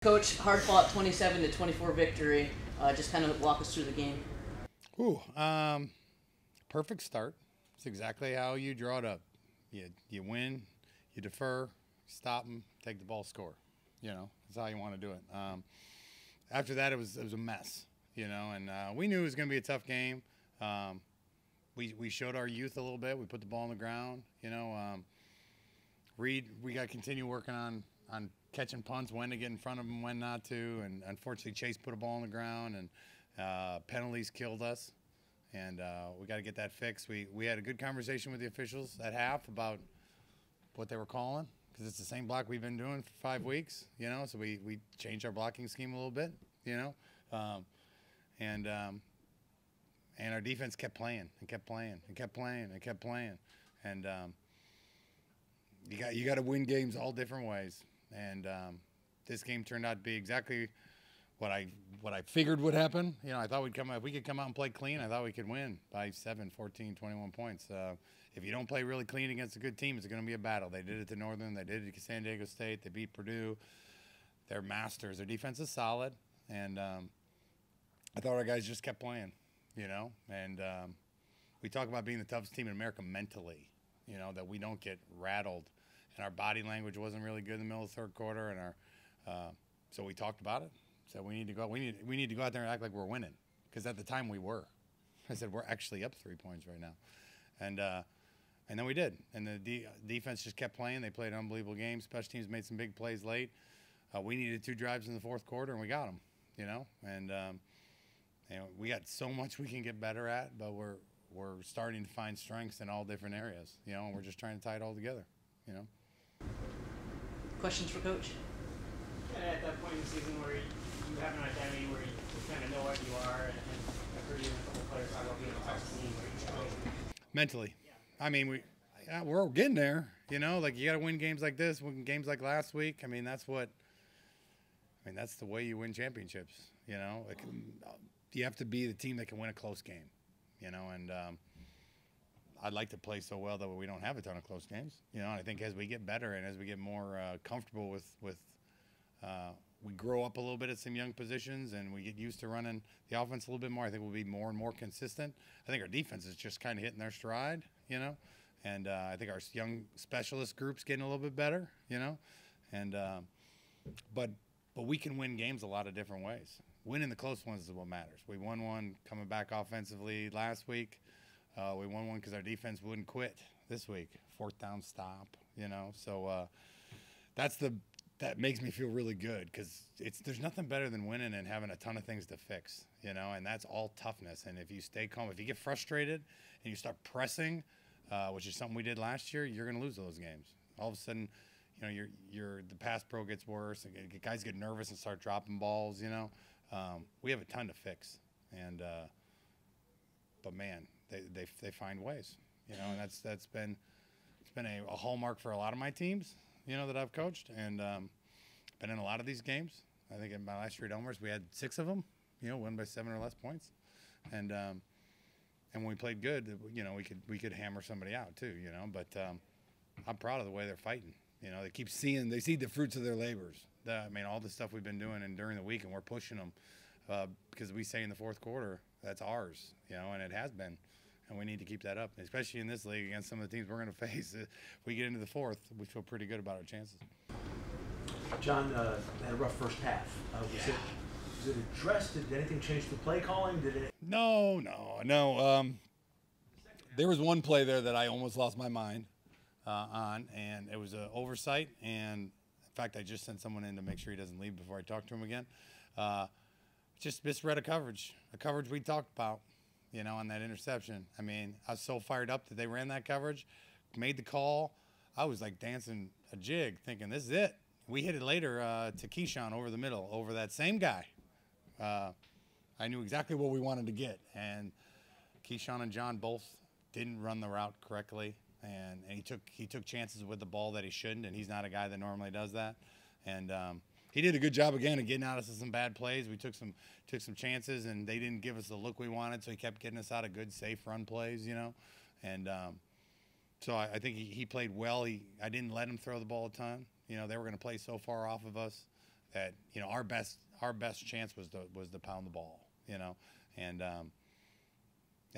Coach, hard-fought 27-24 victory. Just kind of walk us through the game. Ooh, perfect start. It's exactly how you draw it up. You win, you defer, stop them, take the ball, score. That's how you want to do it. After that, it was a mess. And we knew it was going to be a tough game. We showed our youth a little bit. We put the ball on the ground. We got to continue working on catching punts, when to get in front of them, when not to. And unfortunately, Chase put a ball on the ground, and penalties killed us. And we got to get that fixed. We had a good conversation with the officials at half about what they were calling, because it's the same block we've been doing for 5 weeks. So we changed our blocking scheme a little bit. And our defense kept playing and kept playing and kept playing and kept playing. And you got to win games all different ways. And this game turned out to be exactly what I figured would happen. I thought if we could come out and play clean, I thought we could win by 7, 14, 21 points. If you don't play really clean against a good team, it's going to be a battle. They did it to Northern. They did it to San Diego State. They beat Purdue. They're masters. Their defense is solid. And I thought our guys just kept playing, And we talk about being the toughest team in America mentally, that we don't get rattled. And our body language wasn't really good in the middle of the third quarter. And so we talked about it. Said we need to go. We need to go out there and act like we're winning, because at the time we were. I said we're actually up 3 points right now, and then we did. And the defense just kept playing. They played an unbelievable game. Special teams made some big plays late. We needed 2 drives in the fourth quarter, and we got them. And we got so much we can get better at, but we're starting to find strengths in all different areas. And we're just trying to tie it all together. Questions for Coach? And at that point in the season where you have an identity, where you kind of know what you are, and I've heard you and a couple of players talk about being a tough team. Mentally. Yeah. I mean, we're getting there. Like you got to win games like this, win games like last week. That's the way you win championships. You have to be the team that can win a close game. And I'd like to play so well that we don't have a ton of close games. And I think as we get better and as we get more comfortable with we grow up a little bit at some young positions and we get used to running the offense a little bit more, I think we'll be more and more consistent. I think our defense is just kind of hitting their stride, and I think our young specialist group's getting a little bit better, and but we can win games a lot of different ways. Winning the close ones is what matters. We won one coming back offensively last week. We won one because our defense wouldn't quit this week. 4th down stop, So that makes me feel really good, because there's nothing better than winning and having a ton of things to fix, And that's all toughness. And if you stay calm, if you get frustrated and you start pressing, which is something we did last year, you're going to lose those games. All of a sudden, the pass pro gets worse, and guys get nervous and start dropping balls. We have a ton to fix, and but man, they find ways, and it's been a hallmark for a lot of my teams, that I've coached, and been in a lot of these games. I think in my last year at Elmhurst, we had 6 of them, win by 7 or less points, and when we played good, we could hammer somebody out too, But I'm proud of the way they're fighting. They see the fruits of their labors. All the stuff we've been doing and during the week, and we're pushing them because we say in the fourth quarter that's ours, and it has been. And we need to keep that up, especially in this league against some of the teams we're going to face. If we get into the fourth, we feel pretty good about our chances. John had a rough first half. Was it addressed? Did anything change the play calling? Did it? No. There was one play there that I almost lost my mind on, and it was an oversight. And in fact, I just sent someone in to make sure he doesn't leave before I talk to him again. Just misread a coverage we talked about. On that interception. I was so fired up that they ran that coverage, made the call. I was like dancing a jig thinking, this is it. We hit it later to Keyshawn over the middle, over that same guy. I knew exactly what we wanted to get. And Keyshawn and John both didn't run the route correctly. And he took chances with the ball that he shouldn't, and he's not a guy that normally does that. And he did a good job again of getting out of some bad plays. We took some chances, and they didn't give us the look we wanted, so he kept getting us out of good, safe run plays, And so I think he played well. I didn't let him throw the ball a ton. They were going to play so far off of us that our best chance was to pound the ball, and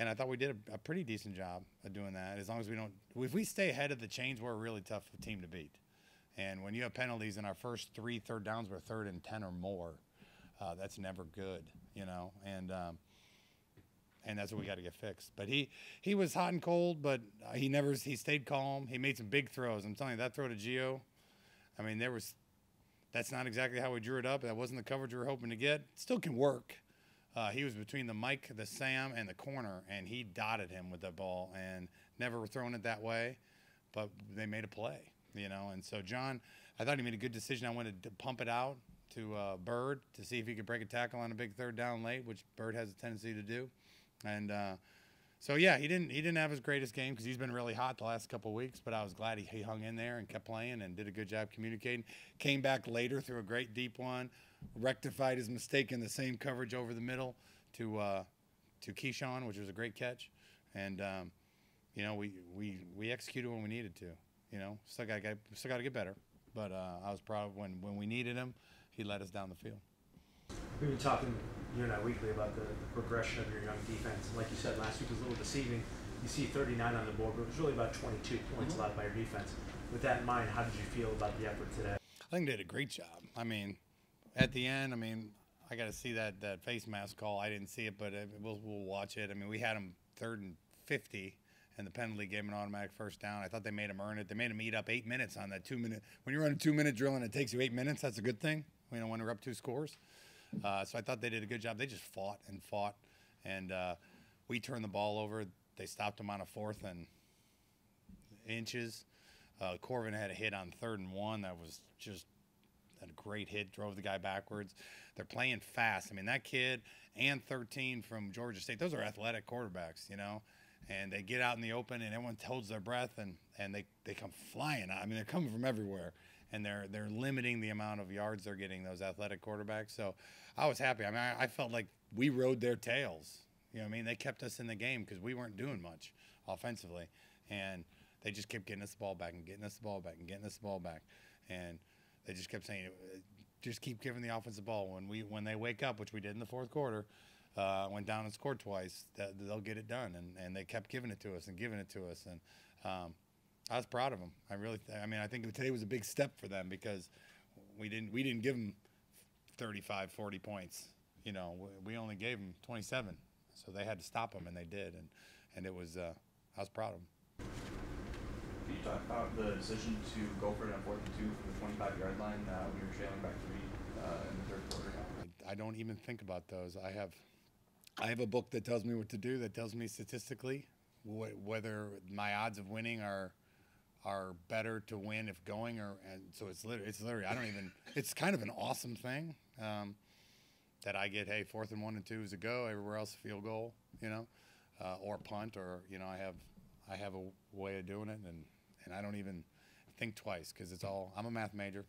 I thought we did a pretty decent job of doing that. As long as if we stay ahead of the chains, we're a really tough team to beat. And when you have penalties and our first 3 third downs were 3rd and 10 or more, that's never good, and that's what we got to get fixed. But he was hot and cold, but he stayed calm. He made some big throws. I'm telling you, that throw to Gio, I mean, that's not exactly how we drew it up. That wasn't the coverage we were hoping to get. Still can work. He was between the Mike, the Sam, and the corner, and he dotted him with that ball and never thrown it that way, but they made a play, And so John, I thought he made a good decision. I wanted to pump it out to Bird to see if he could break a tackle on a big 3rd down late, which Bird has a tendency to do. And so, yeah, he didn't have his greatest game because he's been really hot the last couple of weeks, but I was glad he hung in there and kept playing and did a good job communicating. Came back later through a great deep one, rectified his mistake in the same coverage over the middle to Keyshawn, which was a great catch. And, we executed when we needed to. Still got to get better. But I was proud when we needed him, he led us down the field. We've been talking, you and I, weekly about the progression of your young defense. Like you said, last week was a little deceiving. You see 39 on the board, but it was really about 22 points allowed by your defense. With that in mind, how did you feel about the effort today? I think they did a great job. I mean, at the end, I got to see that face mask call. I didn't see it, but we'll watch it. I mean, we had them 3rd and 50, and the penalty gave them an automatic first down. I thought they made them earn it. They made them eat up 8 minutes on that 2-minute. When you're on a 2-minute drill and it takes you 8 minutes, that's a good thing. When we're up 2 scores. So I thought they did a good job. They just fought, and we turned the ball over. They stopped them on a 4th and inches. Corvin had a hit on 3rd and 1 that was just a great hit, drove the guy backwards. They're playing fast. I mean, that kid and 13 from Georgia State, those are athletic quarterbacks, and they get out in the open and everyone holds their breath and they come flying. I mean, they're coming from everywhere. And they're limiting the amount of yards they're getting, those athletic quarterbacks. So I was happy. I mean, I felt like we rode their tails. They kept us in the game because we weren't doing much offensively. And they just kept getting us the ball back and getting us the ball back and getting us the ball back. And they just kept saying, just keep giving the offense the ball. When they wake up, which we did in the 4th quarter, went down and scored twice, they'll get it done. And they kept giving it to us and giving it to us. And I was proud of them. I think today was a big step for them because we didn't give them 35, 40 points. We only gave them 27, so they had to stop them, and they did. And it was I was proud of them. Can you talk about the decision to go for it on 4th and 2 from the 25-yard line when you were trailing back 3 in the 3rd quarter? I don't even think about those. I have a book that tells me what to do. That tells me statistically whether my odds of winning are better to win if going and so it's literally I don't even it's kind of an awesome thing that I get. Hey, 4th and 1 and 2 is a go. Everywhere else a field goal, or punt, or I have a way of doing it, and I don't even think twice because I'm a math major.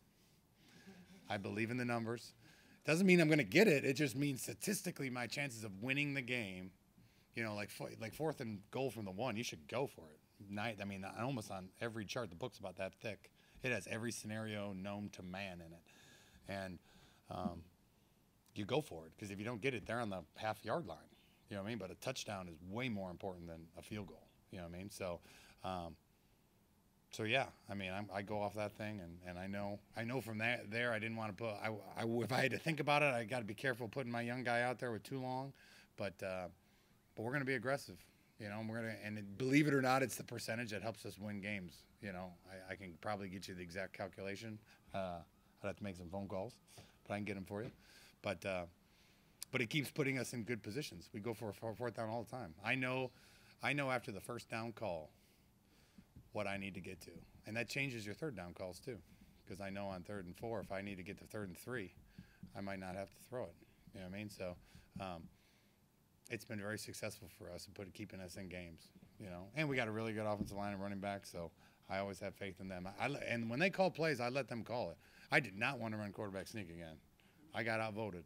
I believe in the numbers. Doesn't mean I'm going to get it. It just means statistically my chances of winning the game, like 4th and goal from the 1, you should go for it. Almost on every chart, the book's about that thick. It has every scenario known to man in it. And you go for it because if you don't get it, they're on the half-yard line. You know what I mean? But a touchdown is way more important than a field goal. You know what I mean? So yeah, I go off that thing, and I know from there I didn't want to put. If I had to think about it, I got to be careful putting my young guy out there with too long. But we're going to be aggressive. And believe it or not, it's the percentage that helps us win games. I can probably get you the exact calculation. I'd have to make some phone calls, but I can get them for you. But it keeps putting us in good positions. We go for a 4th down all the time. I know after the 1st down call what I need to get to, and that changes your 3rd down calls too, because I know on 3rd and 4 if I need to get to 3rd and 3, I might not have to throw it. You know what I mean? So. It's been very successful for us in keeping us in games, And we got a really good offensive line and running back, so I always have faith in them. And when they call plays, I let them call it. I did not want to run quarterback sneak again. I got outvoted.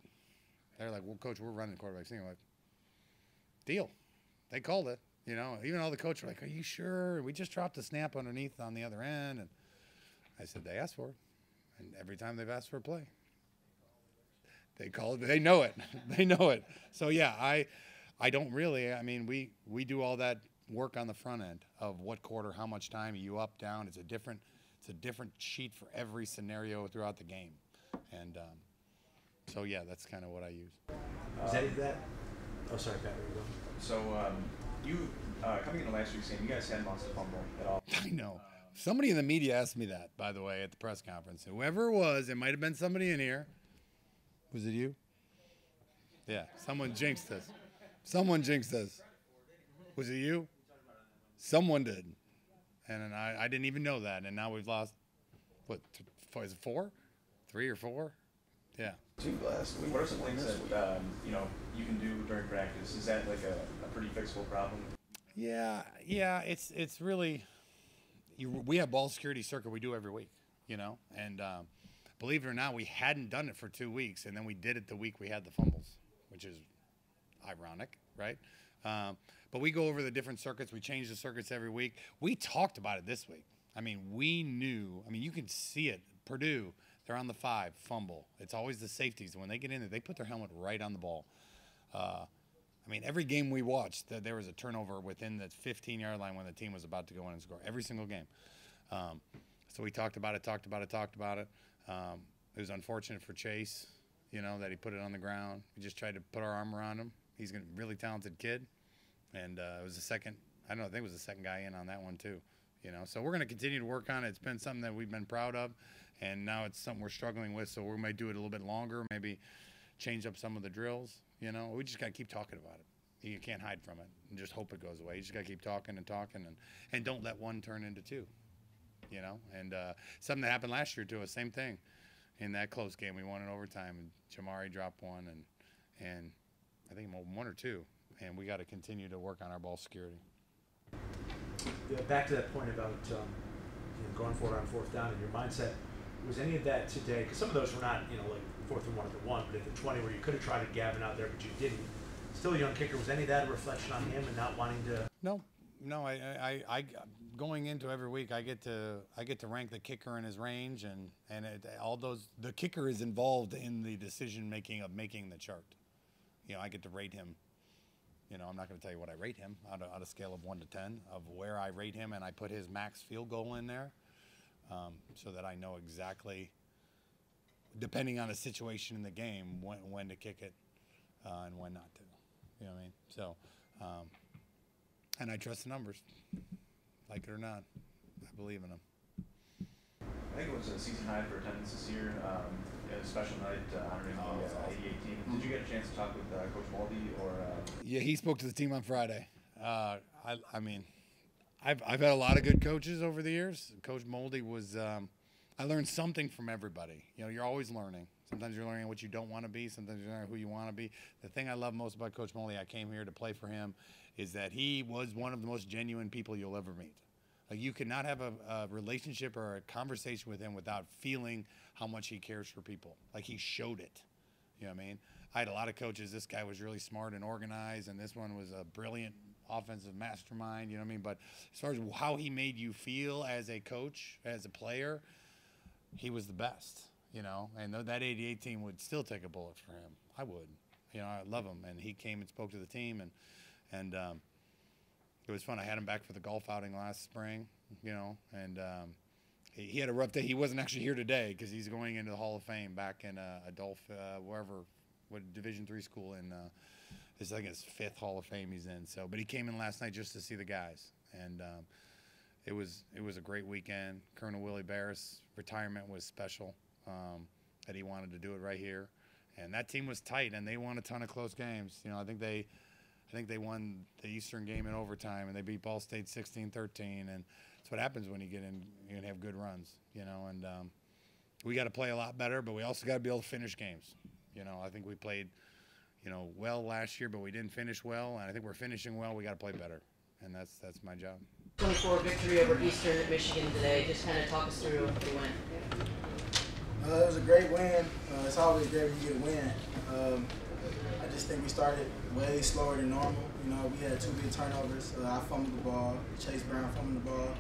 They're like, "Well, coach, we're running quarterback sneak." I'm like, deal. They called it, Even all the coaches were like, "Are you sure? We just dropped a snap underneath on the other end." And I said, "They asked for it, and every time they've asked for a play." They call it. They know it. They know it. So yeah, I don't really. I mean, we do all that work on the front end of what quarter, how much time, are you up, down. It's a different sheet for every scenario throughout the game, and so yeah, that's kind of what I use. Is any of that? Oh, sorry, Pat. There you go. So you coming into last week's game, you guys hadn't lost a fumble at all. I know. Somebody in the media asked me that, by the way, at the press conference. Whoever it was, it might have been somebody in here. Was it you? Yeah, someone jinxed us. Someone jinxed us. Was it you? Someone did. And I didn't even know that. And now we've lost, what, is it 4? 3 or 4? Yeah. 2 last week. What are some things that, you can do during practice? Is that like a pretty fixable problem? Yeah, it's really, we have ball security circuit we do every week, and believe it or not, we hadn't done it for 2 weeks, and then we did it the week we had the fumbles, which is ironic, right? But we go over the different circuits. We change the circuits every week. We talked about it this week. I mean, we knew. I mean, you can see it. Purdue, they're on the 5, fumble. It's always the safeties. When they get in there, they put their helmet right on the ball. I mean, every game we watched, there was a turnover within the 15-yard line when the team was about to go in and score. Every single game. So we talked about it. It was unfortunate for Chase, that he put it on the ground. We just tried to put our arm around him. He's a really talented kid. And it was the second, I think it was the second guy in on that one too. So we're going to continue to work on it. It's been something that we've been proud of. And now it's something we're struggling with. So we might do it a little bit longer, maybe change up some of the drills. We just got to keep talking about it. You can't hide from it and just hope it goes away. You just got to keep talking and don't let one turn into 2, And something that happened last year to us, same thing. In that close game, we won in overtime, and Jamari dropped one, and I think 1 or 2. And we got to continue to work on our ball security. Yeah, back to that point about going for it on 4th down and your mindset. Was any of that today? Because some of those were not, like 4th and 1 at the 1, but at the 20 where you could have tried to Gavin out there, but you didn't. Still a young kicker. Was any of that a reflection on him and not wanting to? No. I going into every week, I get to rank the kicker in his range, and the kicker is involved in the decision making of making the chart. I get to rate him. I'm not going to tell you what I rate him on a scale of 1 to 10 of where I rate him, and I put his max field goal in there, so that I know exactly, depending on the situation in the game, when to kick it and when not to. You know what I mean? So, and I trust the numbers, like it or not. I believe in them. I think it was a season high for attendance this year. A special night honoring the 88 team. Did you get a chance to talk with Coach Moldy or? Yeah, he spoke to the team on Friday. I mean, I've had a lot of good coaches over the years. Coach Moldy was. I learned something from everybody. You're always learning. Sometimes you're learning what you don't want to be. Sometimes you're learning who you want to be. The thing I love most about Coach Moldy, I came here to play for him, is that he was one of the most genuine people you'll ever meet. Like, you cannot have a relationship or a conversation with him without feeling how much he cares for people. Like, he showed it. You know what I mean? I had a lot of coaches. This guy was really smart and organized, and this one was a brilliant offensive mastermind. You know what I mean? But as far as how he made you feel as a coach, as a player, he was the best. And that 88 team would still take a bullet for him. I would. I love him. And he came and spoke to the team, and it was fun. I had him back for the golf outing last spring, and he had a rough day. He wasn't actually here today because he's going into the Hall of Fame back in what Division III school in, it's like his 5th Hall of Fame he's in. So, but he came in last night just to see the guys, and it was a great weekend. Colonel Willie Barris' retirement was special, that he wanted to do it right here, and that team was tight, and they won a ton of close games. I think they won the Eastern game in overtime, and they beat Ball State 16-13, and that's what happens when you get in. You can have good runs, and we got to play a lot better, but we also got to be able to finish games. I think we played, well last year, but we didn't finish well, and I think we're finishing well. We got to play better, and that's my job. 24 victory over Eastern Michigan today. Just kind of talk us through the win. It was a great win. It's always great when you get a win. I just think we started way slower than normal. We had 2 big turnovers. I fumbled the ball. Chase Brown fumbled the ball.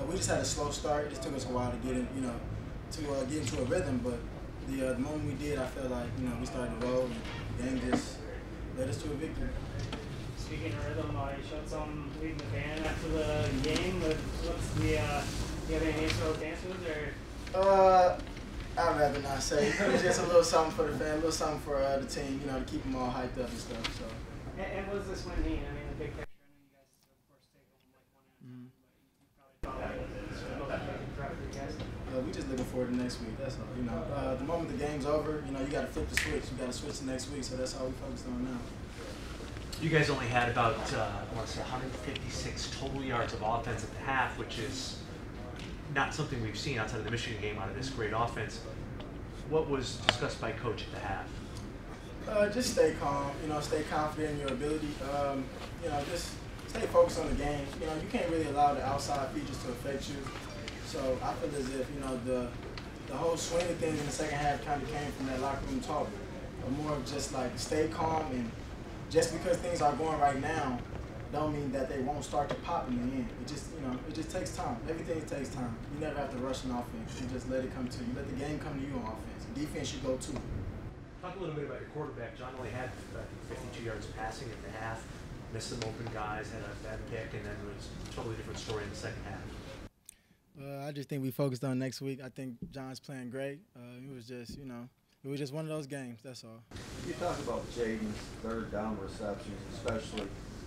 We just had a slow start. It just took us a while to get in, to get into a rhythm. But the moment we did, I felt like, you know, we started to roll and the game just led us to a victory. Speaking of rhythm, you showed some leading the band after the game. What's the, do you have any names for those dancers? Or? I'd rather not say. It was just a little something for the fan, a little something for the team, you know, to keep them all hyped up and stuff. So. And what does this win mean? I mean, the big picture. I know you guys, of course, take home like one afternoon, but you probably thought that was a for you guys. We just looking forward to next week. That's all. You know, the moment the game's over, you know, you got to flip the switch. You got to switch to next week. So that's all we focused on now. You guys only had about, I want to say 156 total yards of offense at the half, which is not something we've seen outside of the Michigan game out of this great offense. What was discussed by Coach at the half? Just stay calm, you know, stay confident in your ability. You know, just stay focused on the game. You know, you can't really allow the outside features to affect you. So I feel as if, you know, the whole swing of things in the second half kind of came from that locker room talk. More of just like stay calm, and just because things are going right now don't mean that they won't start to pop in the end. It just, you know, it just takes time. Everything takes time. You never have to rush an offense. You just let it come to you. Let the game come to you on offense. Defense, you go too. Talk a little bit about your quarterback. John only had 52 yards passing at the half, missed some open guys, had a bad pick, and then it was a totally different story in the second half. I just think we focused on next week. I think John's playing great. It was just, you know, it was just one of those games, that's all. You talk about Jaden's third down receptions, especially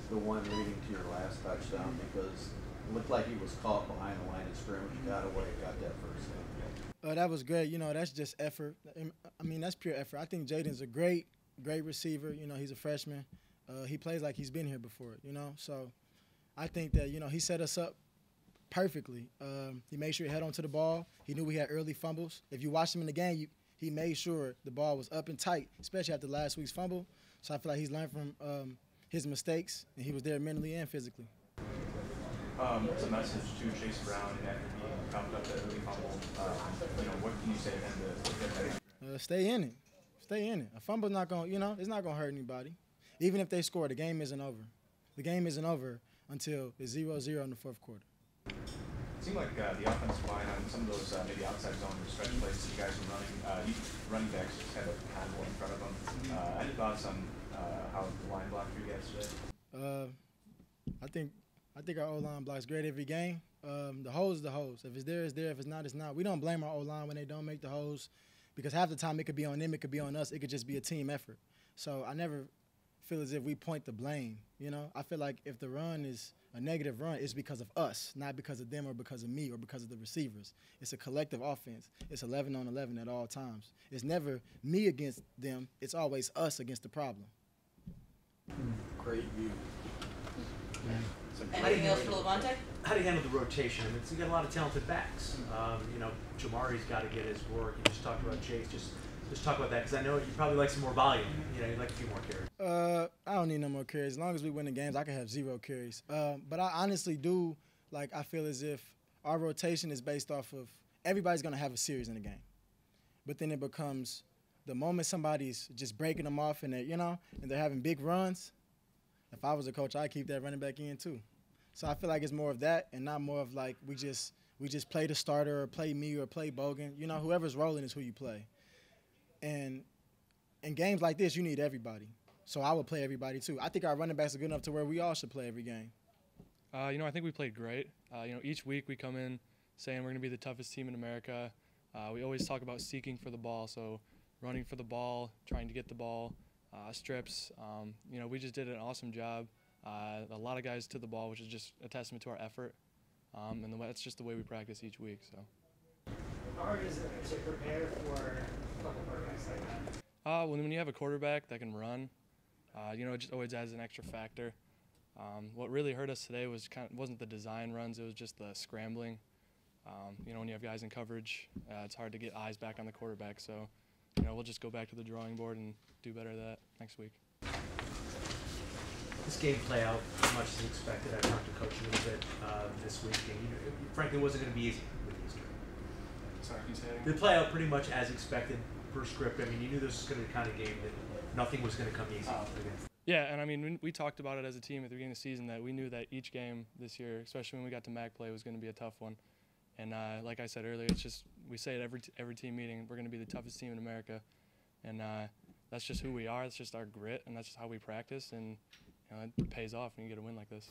the one leading to your last touchdown, because it looked like he was caught behind the line of scrimmage, got away, got that first down. That was great. You know, that's just effort. I mean, that's pure effort. I think Jaden's a great receiver. You know, he's a freshman. He plays like he's been here before, you know. So I think that, you know, he set us up perfectly. He made sure he held on to the ball. He knew we had early fumbles. If you watched him in the game, he made sure the ball was up and tight, especially after last week's fumble. So I feel like he's learned from his mistakes, and he was there mentally and physically. What's a message to Chase Brown after being counted up that early fumble? You know, what can you say to him to get better? Stay in it. Stay in it. A fumble's not going, you know, it's not going to hurt anybody. Even if they score, the game isn't over. The game isn't over until it's 0-0 in the fourth quarter. It seemed like the offensive line on some of those maybe outside zone or stretch plays that you guys were running, you running backs just had a handle in front of them. Any thoughts on how the line blocked for you guys today? I think our O-line blocks great every game. The hose is the hose. If it's there, it's there. If it's not, it's not. We don't blame our O-line when they don't make the hose, because half the time it could be on them, it could be on us. It could just be a team effort. So I never feel as if we point the blame, you know. I feel like if the run is a negative run, it's because of us, not because of them or because of me or because of the receivers. It's a collective offense. It's 11 on 11 at all times. It's never me against them. It's always us against the problem. Great view. Anything else for Levante? How do you handle the rotation? I mean, you got a lot of talented backs. You know, Jamari's got to get his work. You just talked about Chase. Just talk about that, because I know you probably like some more volume. You know, you'd like a few more carries. I don't need no more carries. As long as we win the games, I can have 0 carries. But I honestly do, like, I feel as if our rotation is based off of everybody's going to have a series in the game. But then it becomes the moment somebody's just breaking them off and they're, you know, and they're having big runs, if I was a coach, I'd keep that running back in too. So I feel like it's more of that and not more of like we just play the starter or play me or play Bogan. You know, whoever's rolling is who you play. And in games like this, you need everybody. So I would play everybody too. I think our running backs are good enough to where we all should play every game. You know, I think we played great. You know, each week we come in saying we're going to be the toughest team in America. We always talk about seeking for the ball, so running for the ball, trying to get the ball, strips. You know, we just did an awesome job. A lot of guys to the ball, which is just a testament to our effort. And that's just the way we practice each week. So. How hard is it to prepare for a couple quarterbacks like that? When you have a quarterback that can run, you know, it just always adds an extra factor. What really hurt us today wasn't the design runs, it was just the scrambling. You know, when you have guys in coverage, it's hard to get eyes back on the quarterback. So, you know, we'll just go back to the drawing board and do better at that next week. This game play out as much as expected. I talked to Coach a little bit this week, and frankly, it wasn't going to be easy with Easter. Sorry, can you say that again? The play out pretty much as expected per script. I mean, you knew this was going to be the kind of game that nothing was going to come easy against. Yeah, and I mean, we talked about it as a team at the beginning of the season that we knew that each game this year, especially when we got to MAC play, was going to be a tough one. And like I said earlier, it's just we say it every team meeting. We're going to be the toughest team in America, and that's just who we are. It's just our grit, and that's just how we practice. And you know, it pays off when you get a win like this.